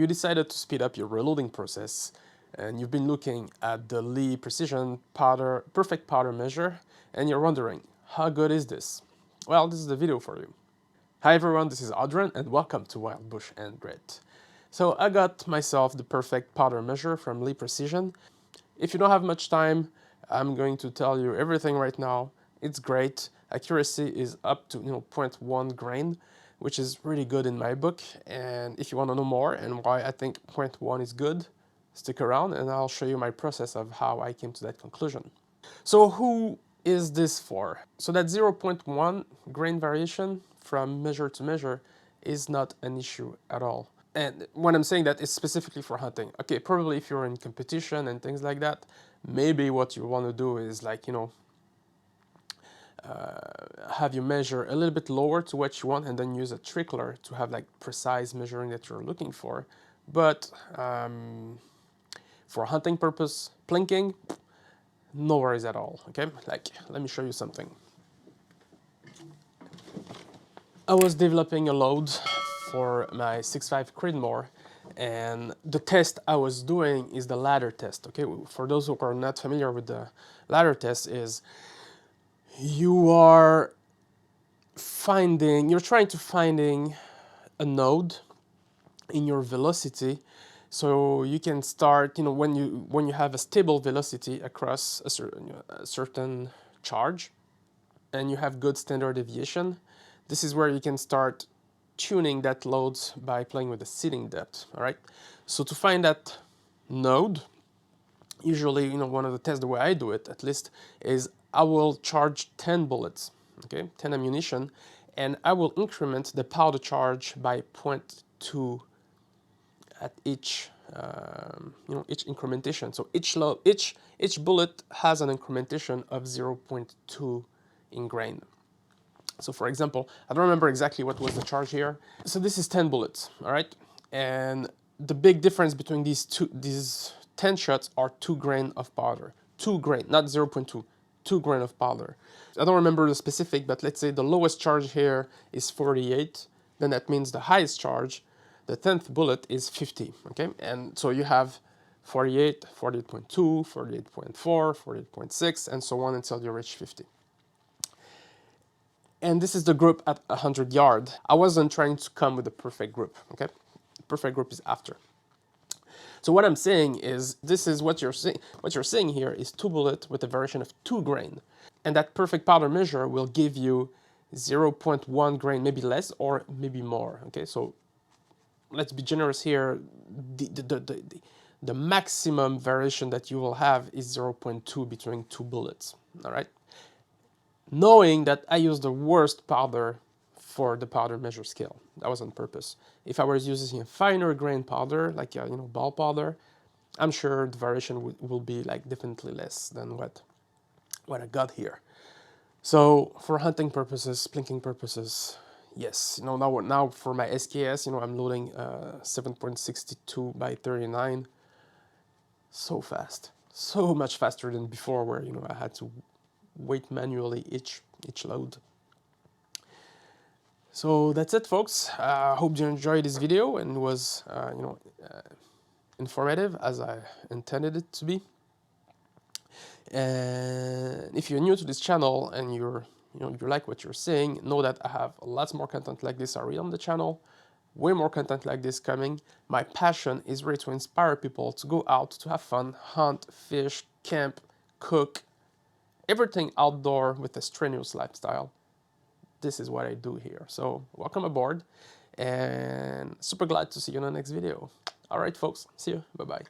you decided to speed up your reloading process, and you've been looking at the Lee Precision powder, perfect powder measure, and you're wondering, how good is this? Well, this is the video for you. Hi everyone, this is Audran, and welcome to Wild Bush and Grit. So I got myself the perfect powder measure from Lee Precision. If you don't have much time, I'm going to tell you everything right now. It's great. Accuracy is up to 0.1 grain, which is really good in my book. And if you want to know more and why I think 0.1 is good, stick around and I'll show you my process of how I came to that conclusion. So who is this for? So that 0.1 grain variation from measure to measure is not an issue at all. And when I'm saying that, it's specifically for hunting. Okay, probably if you're in competition and things like that, maybe what you want to do is like, have you measure a little bit lower to what you want and then use a trickler to have like precise measuring that you're looking for. But for hunting purpose, plinking, no worries at all, okay? Like, let me show you something. I was developing a load for my 6.5 Creedmoor, and the test I was doing is the ladder test, okay? For those who are not familiar with the ladder test, is you're trying to finding a node in your velocity, so you can start, when you have a stable velocity across a certain charge, and you have good standard deviation. This is where you can start tuning that load by playing with the seeding depth, all right? So to find that node, usually, one of the tests, the way I do it at least, is I will charge 10 bullets, okay, 10 ammunition, and I will increment the powder charge by 0.2 at each, each incrementation. So each bullet has an incrementation of 0.2 in grain. So for example, I don't remember exactly what was the charge here. So this is 10 bullets, all right? And the big difference between these 10 shots are 2 grain of powder. 2 grain, not 0.2, 2 grain of powder. I don't remember the specific, but let's say the lowest charge here is 48. Then that means the highest charge, the 10th bullet, is 50, okay? And so you have 48, 48.2, 48.4, 48.6, and so on until you reach 50. And this is the group at 100 yards. I wasn't trying to come with the perfect group, okay? The perfect group is after. So what I'm saying is, this is what you're seeing. What you're seeing here is 2 bullets with a variation of 2 grain. And that perfect powder measure will give you 0.1 grain, maybe less or maybe more, okay? So let's be generous here. The maximum variation that you will have is 0.2 between 2 bullets, all right? Knowing that I used the worst powder for the powder measure scale. That was on purpose. If I was using a finer grain powder, like ball powder, I'm sure the variation will be like definitely less than what I got here. So for hunting purposes, plinking purposes, yes. Now for my SKS, I'm loading 7.62 by 39. So fast, so much faster than before, where I had to wait manually each load. So that's it, folks. I hope you enjoyed this video and was informative as I intended it to be. And if you're new to this channel and you like what you're seeing, know that I have lots more content like this already on the channel. Way more content like this coming. My passion is really to inspire people to go out, to have fun, hunt, fish, camp, cook, everything outdoor with a strenuous lifestyle. This is what I do here. So welcome aboard, and super glad to see you in the next video. All right, folks. See you. Bye-bye.